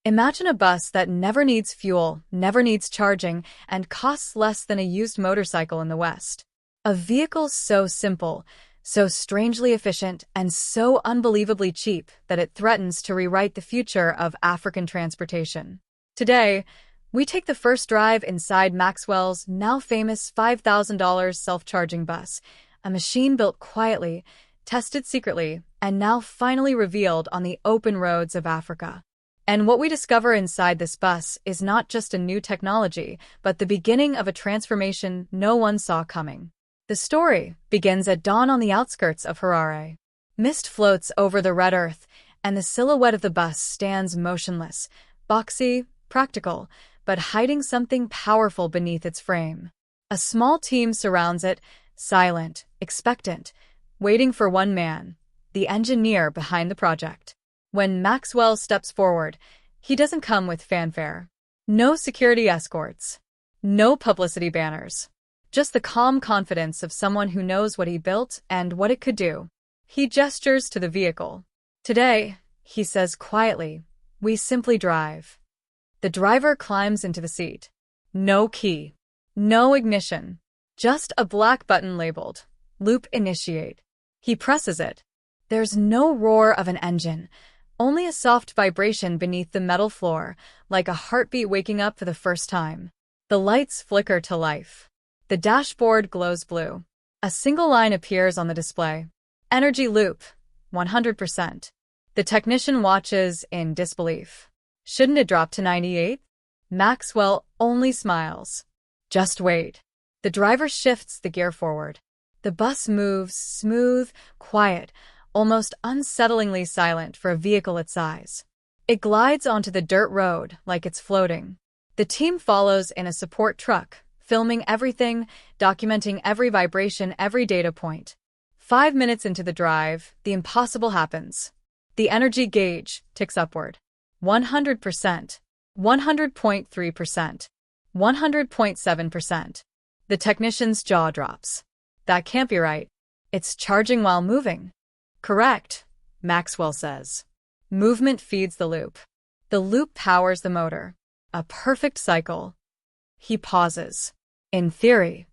Imagine a bus that never needs fuel, never needs charging, and costs less than a used motorcycle in the West. A vehicle so simple, so strangely efficient, and so unbelievably cheap that it threatens to rewrite the future of African transportation. Today, we take the first drive inside Maxwell's now famous $5,000 self-charging bus, a machine built quietly, tested secretly, and now finally revealed on the open roads of Africa. And what we discover inside this bus is not just a new technology, but the beginning of a transformation no one saw coming. The story begins at dawn on the outskirts of Harare. Mist floats over the red earth, and the silhouette of the bus stands motionless, boxy, practical, but hiding something powerful beneath its frame. A small team surrounds it, silent, expectant, waiting for one man, the engineer behind the project. When Maxwell steps forward, he doesn't come with fanfare. No security escorts. No publicity banners. Just the calm confidence of someone who knows what he built and what it could do. He gestures to the vehicle. Today, he says quietly, we simply drive. The driver climbs into the seat. No key. No ignition. Just a black button labeled, Loop Initiate. He presses it. There's no roar of an engine. Only a soft vibration beneath the metal floor, like a heartbeat waking up for the first time. The lights flicker to life. The dashboard glows blue. A single line appears on the display. Energy loop, 100%. The technician watches in disbelief. Shouldn't it drop to 98? Maxwell only smiles. Just wait. The driver shifts the gear forward. The bus moves smooth, quiet, almost unsettlingly silent for a vehicle its size. It glides onto the dirt road like it's floating. The team follows in a support truck, filming everything, documenting every vibration, every data point. 5 minutes into the drive, the impossible happens. The energy gauge ticks upward. 100%, 100.3%, 100.7%. The technician's jaw drops. That can't be right. It's charging while moving. Correct, Maxwell says. Movement feeds the loop. The loop powers the motor. A perfect cycle. He pauses. In theory.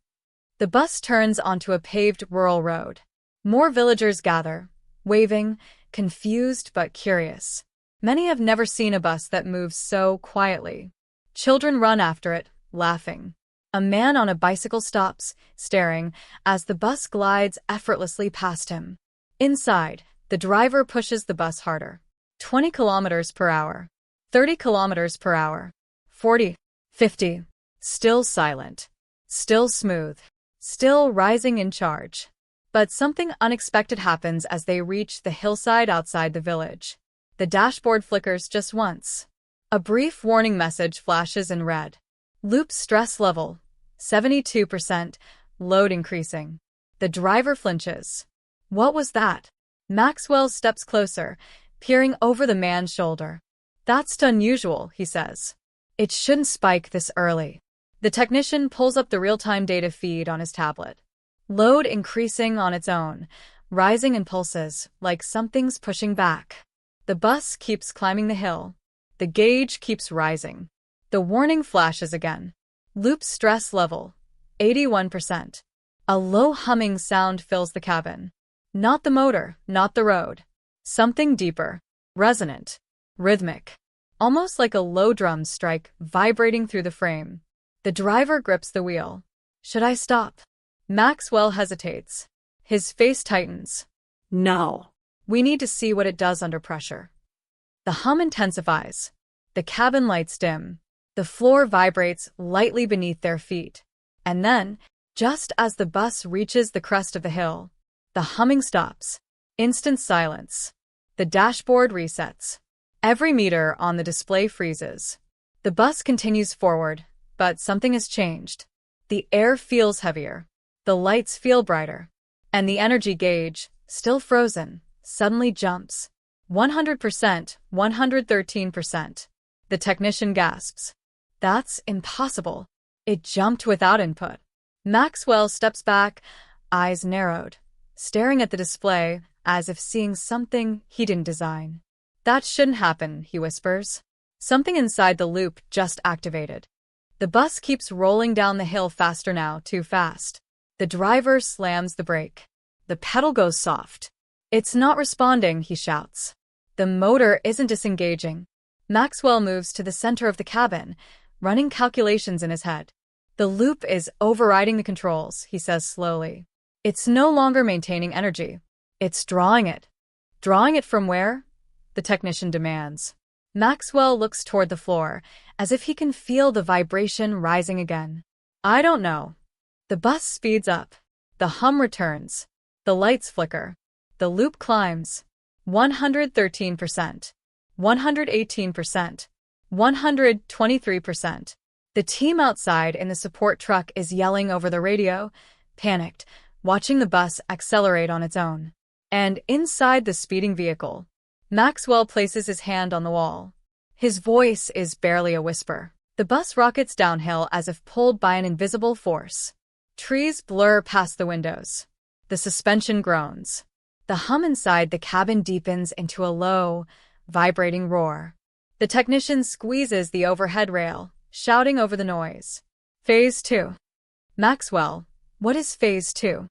The bus turns onto a paved rural road. More villagers gather, waving, confused but curious. Many have never seen a bus that moves so quietly. Children run after it, laughing. A man on a bicycle stops, staring, as the bus glides effortlessly past him. Inside, the driver pushes the bus harder. 20 kilometers per hour. 30 kilometers per hour. 40. 50. Still silent. Still smooth. Still rising in charge. But something unexpected happens as they reach the hillside outside the village. The dashboard flickers just once. A brief warning message flashes in red. Loop stress level, 72%, load increasing. The driver flinches. What was that? Maxwell steps closer, peering over the man's shoulder. That's unusual, he says. It shouldn't spike this early. The technician pulls up the real-time data feed on his tablet. Load increasing on its own, rising in pulses, like something's pushing back. The bus keeps climbing the hill. The gauge keeps rising. The warning flashes again. Loop stress level, 81%. A low humming sound fills the cabin. Not the motor, not the road. Something deeper, resonant, rhythmic. Almost like a low drum strike vibrating through the frame. The driver grips the wheel. Should I stop? Maxwell hesitates. His face tightens. No. We need to see what it does under pressure. The hum intensifies. The cabin lights dim. The floor vibrates lightly beneath their feet. And then, just as the bus reaches the crest of the hill, the humming stops. Instant silence. The dashboard resets. Every meter on the display freezes. The bus continues forward, but something has changed. The air feels heavier. The lights feel brighter. And the energy gauge, still frozen, suddenly jumps. 100%, 113%. The technician gasps. That's impossible. It jumped without input. Maxwell steps back, eyes narrowed, staring at the display as if seeing something he didn't design. That shouldn't happen, he whispers. Something inside the loop just activated. The bus keeps rolling down the hill faster now, too fast. The driver slams the brake. The pedal goes soft. It's not responding, he shouts. The motor isn't disengaging. Maxwell moves to the center of the cabin, running calculations in his head. The loop is overriding the controls, he says slowly. It's no longer maintaining energy. It's drawing it. Drawing it from where? The technician demands. Maxwell looks toward the floor, as if he can feel the vibration rising again. I don't know. The bus speeds up. The hum returns. The lights flicker. The loop climbs. 113%. 118%. 123%. The team outside in the support truck is yelling over the radio, panicked, watching the bus accelerate on its own. And inside the speeding vehicle, Maxwell places his hand on the wall. His voice is barely a whisper. The bus rockets downhill as if pulled by an invisible force. Trees blur past the windows. The suspension groans. The hum inside the cabin deepens into a low, vibrating roar. The technician squeezes the overhead rail, shouting over the noise. Phase 2. Maxwell, what is Phase 2?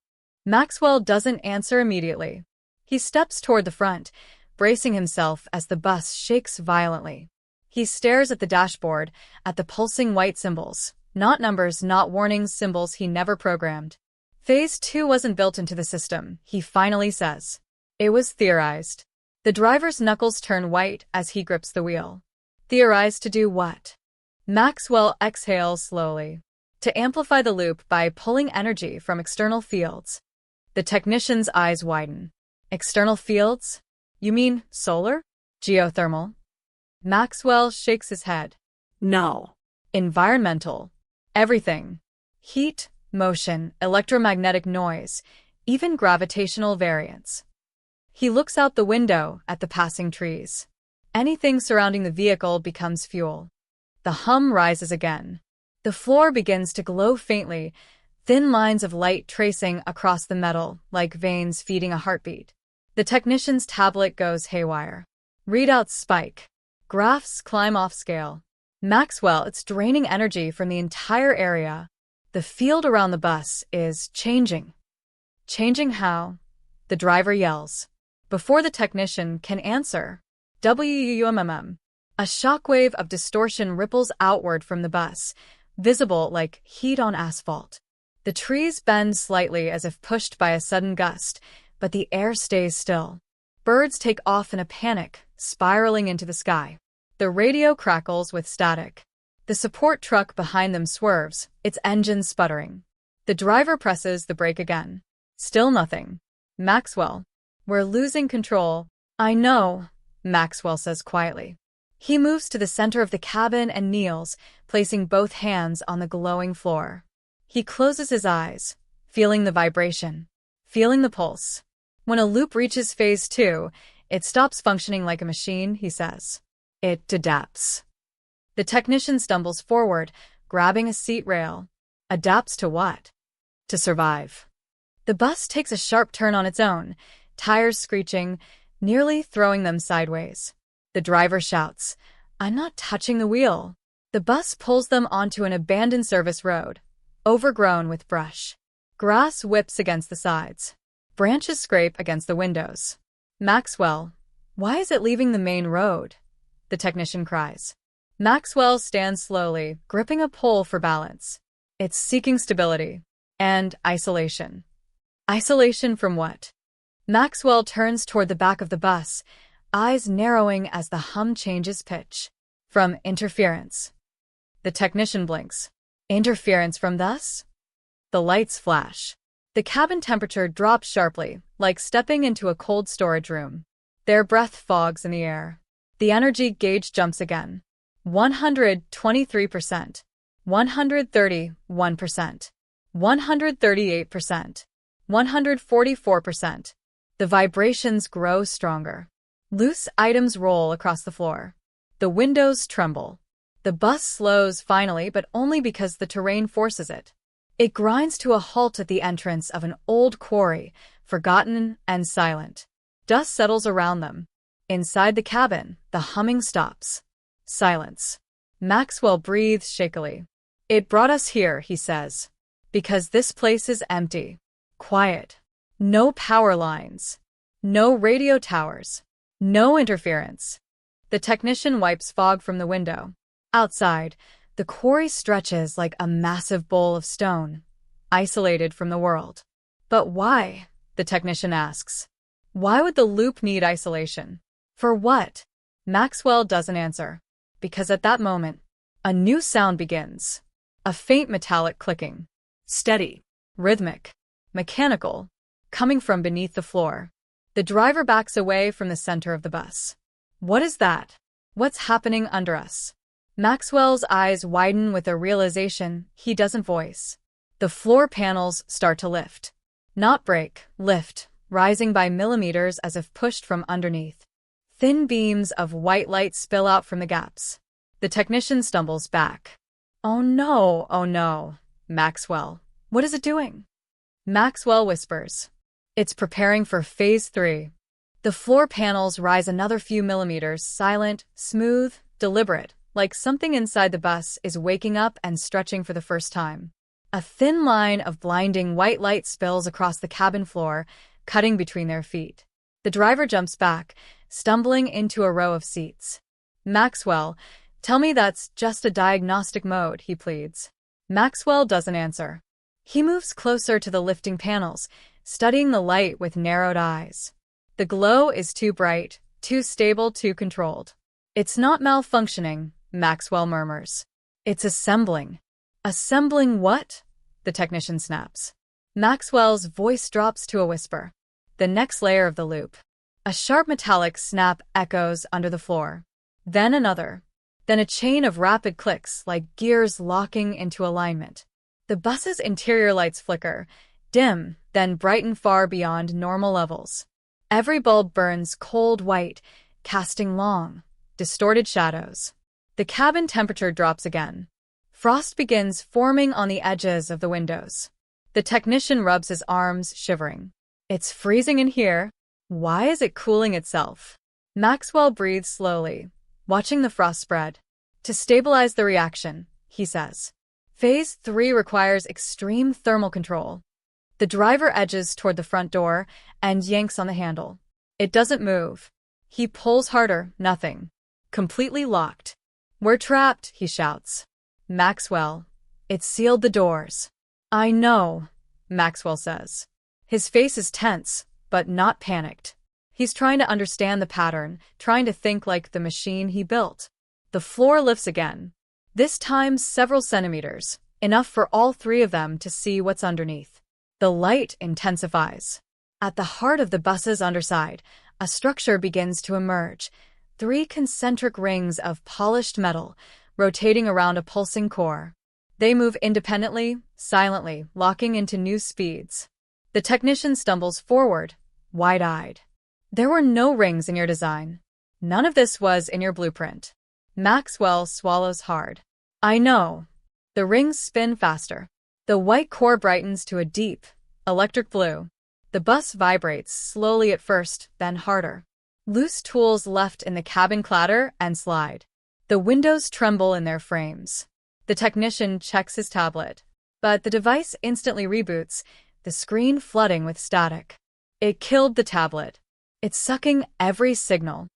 Maxwell doesn't answer immediately. He steps toward the front, bracing himself as the bus shakes violently. He stares at the dashboard, at the pulsing white symbols. Not numbers, not warnings, symbols he never programmed. Phase 2 wasn't built into the system, he finally says. It was theorized. The driver's knuckles turn white as he grips the wheel. Theorized to do what? Maxwell exhales slowly. To amplify the loop by pulling energy from external fields. The technician's eyes widen. External fields? You mean solar? Geothermal? Maxwell shakes his head. No. Environmental. Everything. Heat, motion, electromagnetic noise, even gravitational variance. He looks out the window at the passing trees. Anything surrounding the vehicle becomes fuel. The hum rises again. The floor begins to glow faintly, thin lines of light tracing across the metal like veins feeding a heartbeat. The technician's tablet goes haywire. Readouts spike. Graphs climb off scale. Maxwell, it's draining energy from the entire area. The field around the bus is changing. Changing how? The driver yells. Before the technician can answer, WUMMM. A shockwave of distortion ripples outward from the bus, visible like heat on asphalt. The trees bend slightly as if pushed by a sudden gust, but the air stays still. Birds take off in a panic, spiraling into the sky. The radio crackles with static. The support truck behind them swerves, its engine sputtering. The driver presses the brake again. Still nothing. Maxwell, we're losing control. I know, Maxwell says quietly. He moves to the center of the cabin and kneels, placing both hands on the glowing floor. He closes his eyes, feeling the vibration, feeling the pulse. When a loop reaches Phase 2, it stops functioning like a machine, he says. It adapts. The technician stumbles forward, grabbing a seat rail. Adapts to what? To survive. The bus takes a sharp turn on its own, tires screeching, nearly throwing them sideways. The driver shouts, I'm not touching the wheel. The bus pulls them onto an abandoned service road, overgrown with brush. Grass whips against the sides. Branches scrape against the windows. Maxwell, why is it leaving the main road? The technician cries. Maxwell stands slowly, gripping a pole for balance. It's seeking stability. And isolation. Isolation from what? Maxwell turns toward the back of the bus, eyes narrowing as the hum changes pitch. From interference. The technician blinks. Interference from thus? The lights flash. The cabin temperature drops sharply, like stepping into a cold storage room. Their breath fogs in the air. The energy gauge jumps again. 123%. 131%. 138%. 144%. The vibrations grow stronger. Loose items roll across the floor. The windows tremble. The bus slows finally, but only because the terrain forces it. It grinds to a halt at the entrance of an old quarry, forgotten and silent. Dust settles around them. Inside the cabin, the humming stops. Silence. Maxwell breathes shakily. It brought us here, he says. Because this place is empty. Quiet. No power lines. No radio towers. No interference. The technician wipes fog from the window. Outside, the quarry stretches like a massive bowl of stone, isolated from the world. But why? The technician asks. Why would the loop need isolation? For what? Maxwell doesn't answer. Because at that moment, a new sound begins. A faint metallic clicking. Steady, rhythmic, mechanical, coming from beneath the floor. The driver backs away from the center of the bus. What is that? What's happening under us? Maxwell's eyes widen with a realization he doesn't voice. The floor panels start to lift. Not break, lift, rising by millimeters as if pushed from underneath. Thin beams of white light spill out from the gaps. The technician stumbles back. Oh no, Maxwell. What is it doing? Maxwell whispers. It's preparing for Phase 3. The floor panels rise another few millimeters, silent, smooth, deliberate, like something inside the bus is waking up and stretching for the first time. A thin line of blinding white light spills across the cabin floor, cutting between their feet. The driver jumps back, stumbling into a row of seats. Maxwell, tell me that's just a diagnostic mode, he pleads. Maxwell doesn't answer. He moves closer to the lifting panels, studying the light with narrowed eyes. The glow is too bright, too stable, too controlled. It's not malfunctioning, Maxwell murmurs. It's assembling. Assembling what? The technician snaps. Maxwell's voice drops to a whisper. The next layer of the loop. A sharp metallic snap echoes under the floor. Then another. Then a chain of rapid clicks like gears locking into alignment. The bus's interior lights flicker, dim, then brighten far beyond normal levels. Every bulb burns cold white, casting long, distorted shadows. The cabin temperature drops again. Frost begins forming on the edges of the windows. The technician rubs his arms, shivering. It's freezing in here. Why is it cooling itself? Maxwell breathes slowly, watching the frost spread. To stabilize the reaction, he says. Phase 3 requires extreme thermal control. The driver edges toward the front door and yanks on the handle. It doesn't move. He pulls harder, nothing. Completely locked. We're trapped, he shouts. Maxwell, it sealed the doors. I know, Maxwell says. His face is tense, but not panicked. He's trying to understand the pattern, trying to think like the machine he built. The floor lifts again. This time several centimeters, enough for all three of them to see what's underneath. The light intensifies. At the heart of the bus's underside, a structure begins to emerge. 3 concentric rings of polished metal, rotating around a pulsing core. They move independently, silently, locking into new speeds. The technician stumbles forward, wide-eyed. There were no rings in your design. None of this was in your blueprint. Maxwell swallows hard. I know. The rings spin faster. The white core brightens to a deep, electric blue. The bus vibrates slowly at first, then harder. Loose tools left in the cabin clatter and slide. The windows tremble in their frames. The technician checks his tablet. But the device instantly reboots, the screen flooding with static. It killed the tablet. It's sucking every signal.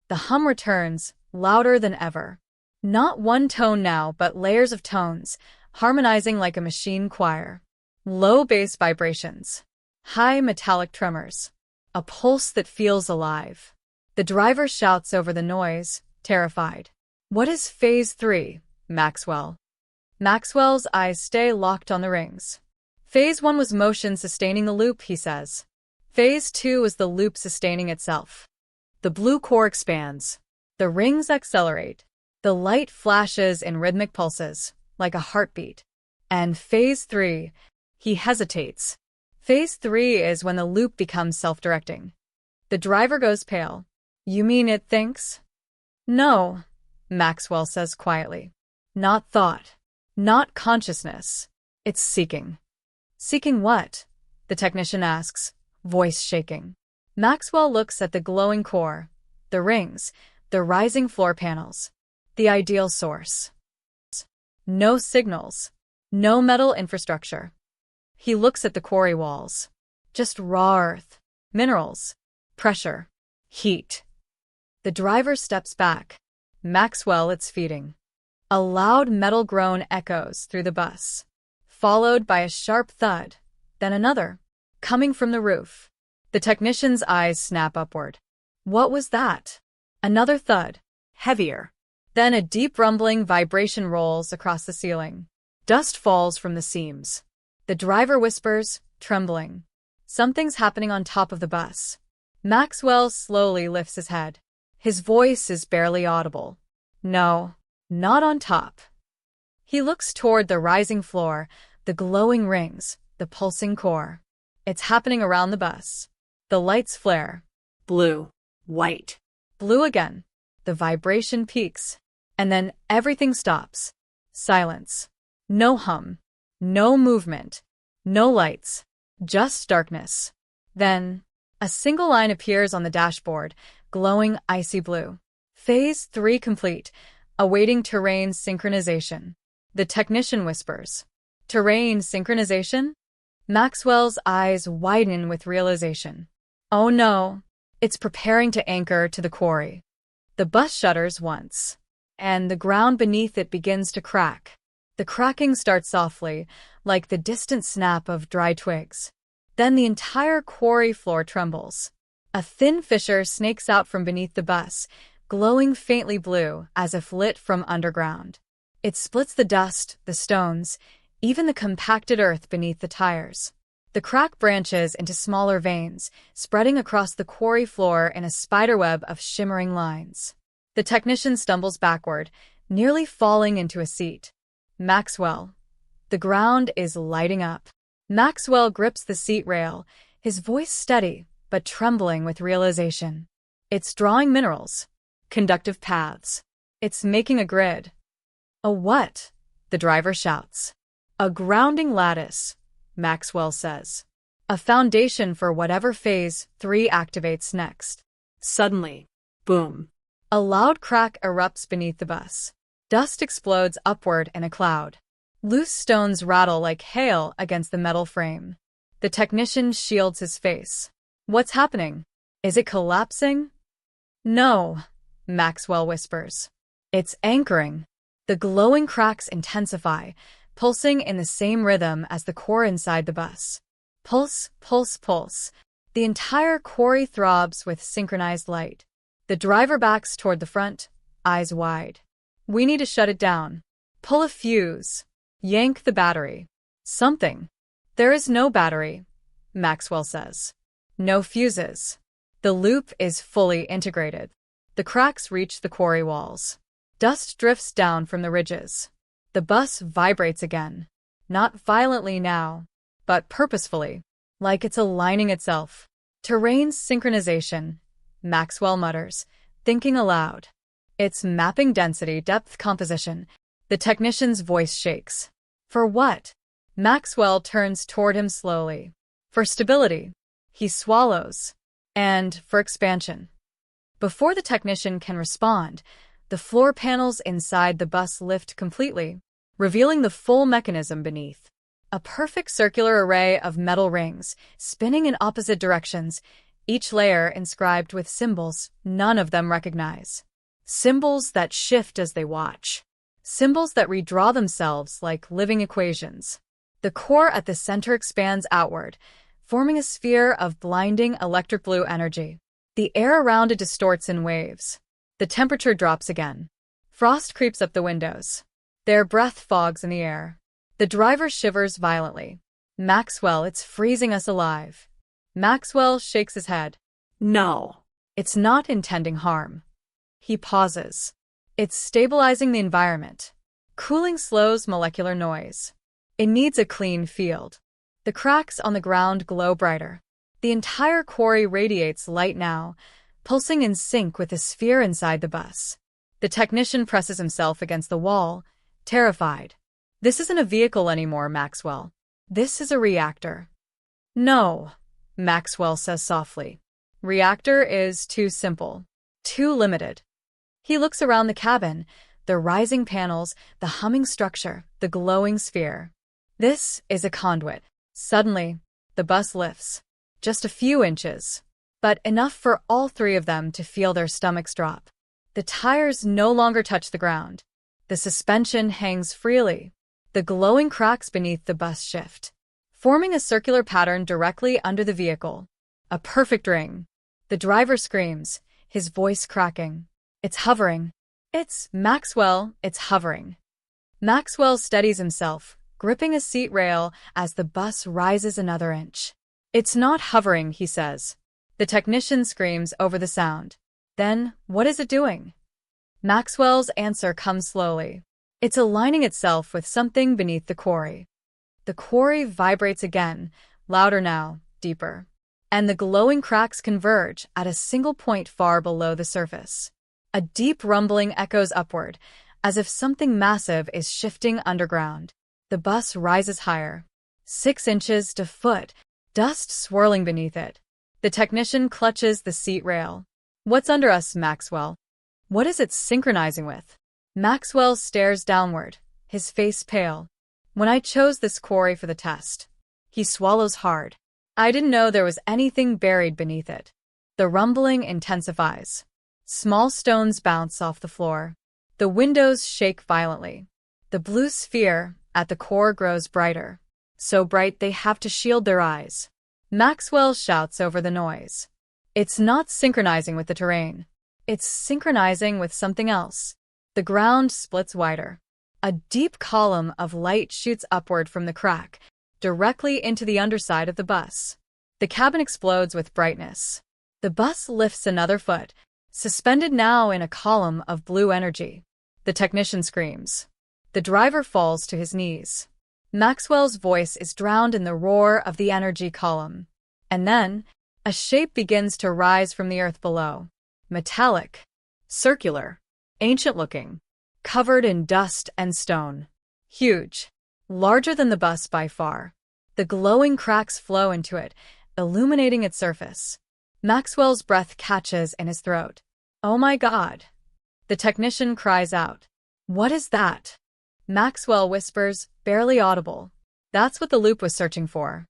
The hum returns, louder than ever. Not one tone now, but layers of tones, harmonizing like a machine choir. Low bass vibrations. High metallic tremors. A pulse that feels alive. The driver shouts over the noise, terrified. What is Phase 3, Maxwell? Maxwell's eyes stay locked on the rings. Phase 1 was motion sustaining the loop, he says. Phase 2 is the loop sustaining itself. The blue core expands. The rings accelerate. The light flashes in rhythmic pulses, like a heartbeat. And Phase 3, he hesitates. Phase 3 is when the loop becomes self-directing. The driver goes pale. You mean it thinks? No, Maxwell says quietly. Not thought. Not consciousness. It's seeking. Seeking what? The technician asks, voice shaking. Maxwell looks at the glowing core, the rings, the rising floor panels. The ideal source. No signals. No metal infrastructure. He looks at the quarry walls. Just raw earth. Minerals. Pressure. Heat. The driver steps back. Maxwell, it's feeding. A loud metal groan echoes through the bus, followed by a sharp thud, then another, coming from the roof. The technician's eyes snap upward. What was that? Another thud, heavier. Then a deep rumbling vibration rolls across the ceiling. Dust falls from the seams. The driver whispers, trembling. Something's happening on top of the bus. Maxwell slowly lifts his head. His voice is barely audible. No, not on top. He looks toward the rising floor, the glowing rings, the pulsing core. It's happening around the bus. The lights flare. Blue. White. Blue again. The vibration peaks. And then everything stops. Silence. No hum. No movement. No lights. Just darkness. Then, a single line appears on the dashboard, glowing icy blue. Phase 3 complete. Awaiting terrain synchronization. The technician whispers. Terrain synchronization? Maxwell's eyes widen with realization. Oh no, it's preparing to anchor to the quarry. The bus shudders once, and the ground beneath it begins to crack. The cracking starts softly, like the distant snap of dry twigs. Then the entire quarry floor trembles. A thin fissure snakes out from beneath the bus, glowing faintly blue as if lit from underground. It splits the dust, the stones, even the compacted earth beneath the tires. The crack branches into smaller veins, spreading across the quarry floor in a spiderweb of shimmering lines. The technician stumbles backward, nearly falling into a seat. Maxwell. The ground is lighting up. Maxwell grips the seat rail, his voice steady, but trembling with realization. It's drawing minerals. Conductive paths. It's making a grid. A what? The driver shouts. A grounding lattice, Maxwell says. A foundation for whatever phase 3 activates next. Suddenly, boom. A loud crack erupts beneath the bus. Dust explodes upward in a cloud. Loose stones rattle like hail against the metal frame. The technician shields his face. What's happening? Is it collapsing? No, Maxwell whispers. It's anchoring. The glowing cracks intensify, pulsing in the same rhythm as the core inside the bus. Pulse, pulse, pulse. The entire quarry throbs with synchronized light. The driver backs toward the front, eyes wide. We need to shut it down. Pull a fuse. Yank the battery. Something. There is no battery, Maxwell says. No fuses. The loop is fully integrated. The cracks reach the quarry walls. Dust drifts down from the ridges. The bus vibrates again. Not violently now, but purposefully, like it's aligning itself. Terrain synchronization, Maxwell mutters, thinking aloud. It's mapping density, depth, composition. The technician's voice shakes. For what? Maxwell turns toward him slowly. For stability. He swallows. And for expansion. Before the technician can respond, the floor panels inside the bus lift completely, revealing the full mechanism beneath. A perfect circular array of metal rings, spinning in opposite directions, each layer inscribed with symbols none of them recognize. Symbols that shift as they watch. Symbols that redraw themselves like living equations. The core at the center expands outward, forming a sphere of blinding electric blue energy. The air around it distorts in waves. The temperature drops again. Frost creeps up the windows. Their breath fogs in the air. The driver shivers violently. Maxwell, it's freezing us alive. Maxwell shakes his head. No. It's not intending harm. He pauses. It's stabilizing the environment. Cooling slows molecular noise. It needs a clean field. The cracks on the ground glow brighter. The entire quarry radiates light now, pulsing in sync with the sphere inside the bus. The technician presses himself against the wall, terrified. This isn't a vehicle anymore, Maxwell. This is a reactor. No, Maxwell says softly. Reactor is too simple. Too limited. He looks around the cabin, The rising panels, the humming structure, the glowing sphere. This is a conduit. Suddenly, the bus lifts. Just a few inches, but enough for all three of them to feel their stomachs drop. The tires no longer touch the ground. The suspension hangs freely. The glowing cracks beneath the bus shift, forming a circular pattern directly under the vehicle. A perfect ring. The driver screams, his voice cracking. It's hovering. It's Maxwell, it's hovering. Maxwell steadies himself, gripping a seat rail as the bus rises another inch. It's not hovering, he says. The technician screams over the sound. Then, what is it doing? Maxwell's answer comes slowly. It's aligning itself with something beneath the quarry. The quarry vibrates again, louder now, deeper. And the glowing cracks converge at a single point far below the surface. A deep rumbling echoes upward, as if something massive is shifting underground. The bus rises higher. 6 inches to foot, dust swirling beneath it. The technician clutches the seat rail. What's under us, Maxwell? What is it synchronizing with? Maxwell stares downward, his face pale. When I chose this quarry for the test. He swallows hard. I didn't know there was anything buried beneath it. The rumbling intensifies. Small stones bounce off the floor. The windows shake violently. The blue sphere at the core grows brighter. So bright they have to shield their eyes. Maxwell shouts over the noise. It's not synchronizing with the terrain. It's synchronizing with something else. The ground splits wider. A deep column of light shoots upward from the crack, directly into the underside of the bus. The cabin explodes with brightness. The bus lifts another foot, suspended now in a column of blue energy. The technician screams. The driver falls to his knees. Maxwell's voice is drowned in the roar of the energy column. And then, a shape begins to rise from the earth below. Metallic, circular, ancient-looking, covered in dust and stone. Huge, larger than the bus by far. The glowing cracks flow into it, illuminating its surface. Maxwell's breath catches in his throat. Oh my God! The technician cries out. What is that? Maxwell whispers, barely audible. That's what the loop was searching for.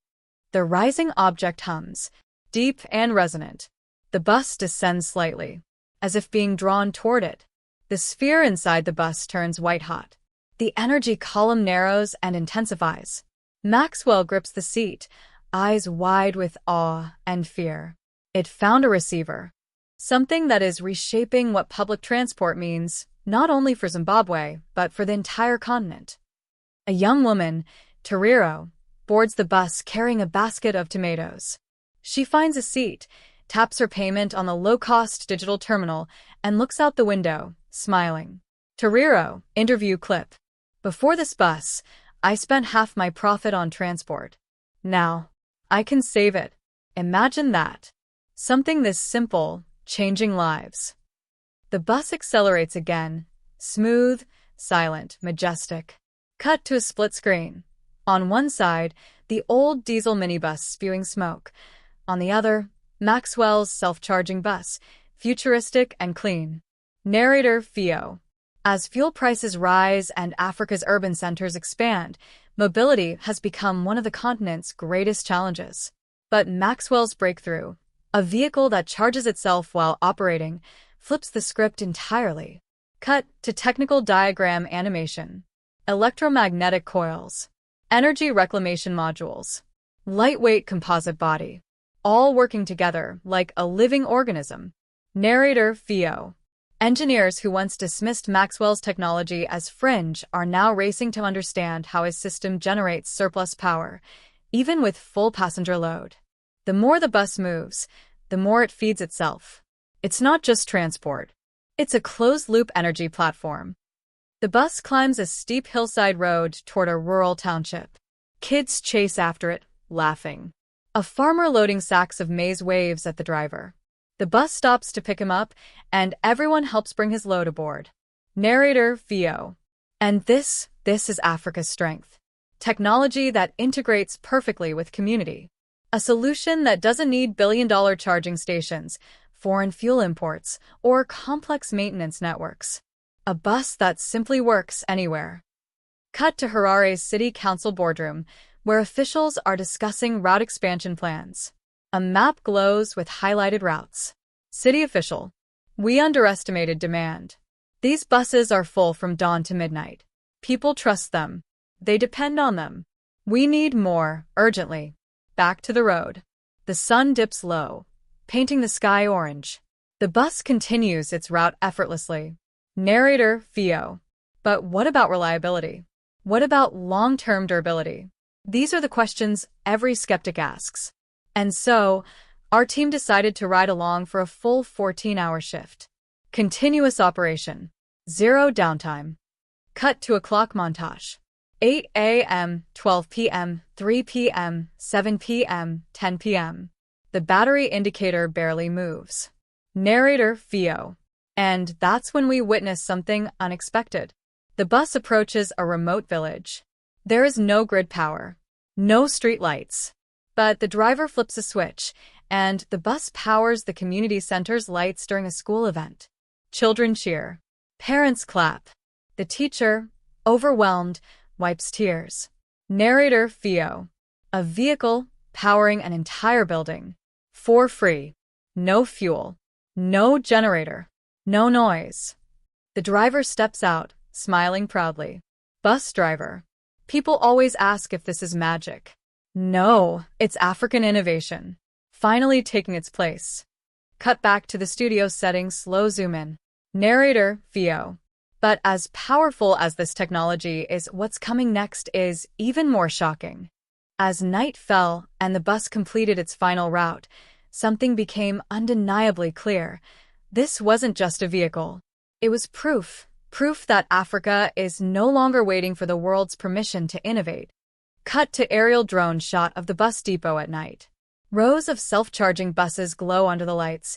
The rising object hums, deep and resonant. The bus descends slightly, as if being drawn toward it. The sphere inside the bus turns white-hot. The energy column narrows and intensifies. Maxwell grips the seat, eyes wide with awe and fear. It found a receiver. Something that is reshaping what public transport means, not only for Zimbabwe, but for the entire continent. A young woman, Tariro, boards the bus carrying a basket of tomatoes. She finds a seat, taps her payment on the low-cost digital terminal, and looks out the window, smiling. Tariro, interview clip. Before this bus, I spent half my profit on transport. Now, I can save it. Imagine that. Something this simple, changing lives. The bus accelerates again, smooth, silent, majestic. Cut to a split screen. On one side, the old diesel minibus spewing smoke. On the other, Maxwell's self-charging bus, futuristic and clean. Narrator Theo. As fuel prices rise and Africa's urban centers expand, mobility has become one of the continent's greatest challenges. But Maxwell's breakthrough, a vehicle that charges itself while operating, flips the script entirely. Cut to technical diagram animation. Electromagnetic coils. Energy reclamation modules. Lightweight composite body. All working together like a living organism. Narrator Theo. Engineers who once dismissed Maxwell's technology as fringe are now racing to understand how his system generates surplus power, even with full passenger load. The more the bus moves, the more it feeds itself. It's not just transport. It's a closed-loop energy platform. The bus climbs a steep hillside road toward a rural township. Kids chase after it, laughing. A farmer loading sacks of maize waves at the driver. The bus stops to pick him up, and everyone helps bring his load aboard. Narrator Theo. And this is Africa's strength. Technology that integrates perfectly with community. A solution that doesn't need billion-dollar charging stations, foreign fuel imports, or complex maintenance networks. A bus that simply works anywhere. Cut to Harare's city council boardroom, where officials are discussing route expansion plans. A map glows with highlighted routes. City official. We underestimated demand. These buses are full from dawn to midnight. People trust them. They depend on them. We need more, urgently. Back to the road. The sun dips low, painting the sky orange. The bus continues its route effortlessly. Narrator, Theo. But what about reliability? What about long-term durability? These are the questions every skeptic asks. And so, our team decided to ride along for a full 14-hour shift. Continuous operation. Zero downtime. Cut to a clock montage. 8 a.m., 12 p.m., 3 p.m., 7 p.m., 10 p.m. The battery indicator barely moves. Narrator, Theo. And that's when we witness something unexpected. The bus approaches a remote village. There is no grid power, no street lights. But the driver flips a switch, and the bus powers the community center's lights during a school event. Children cheer. Parents clap. The teacher, overwhelmed, wipes tears. Narrator, Theo. A vehicle powering an entire building. For free. No fuel. No generator. No noise. The driver steps out, smiling proudly. Bus driver. People always ask if this is magic. No, it's African innovation. Finally taking its place. Cut back to the studio setting, slow zoom in. Narrator, Theo. But as powerful as this technology is, what's coming next is even more shocking. As night fell and the bus completed its final route, something became undeniably clear. This wasn't just a vehicle. It was proof that Africa is no longer waiting for the world's permission to innovate. Cut to aerial drone shot of the bus depot at night. Rows of self-charging buses glow under the lights,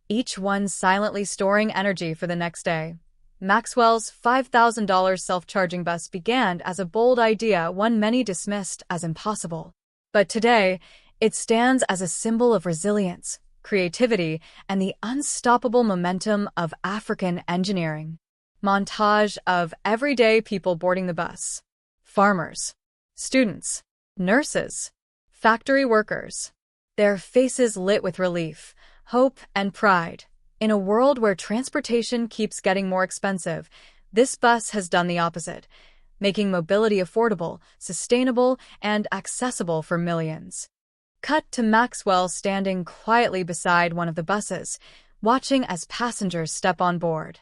each one silently storing energy for the next day. Maxwell's $5,000 self-charging bus began as a bold idea, one many dismissed as impossible. But today, it stands as a symbol of resilience, creativity, and the unstoppable momentum of African engineering. Montage of everyday people boarding the bus. Farmers, students, nurses, factory workers. Their faces lit with relief, hope, and pride. In a world where transportation keeps getting more expensive, this bus has done the opposite, making mobility affordable, sustainable, and accessible for millions. Cut to Maxwell standing quietly beside one of the buses, watching as passengers step on board.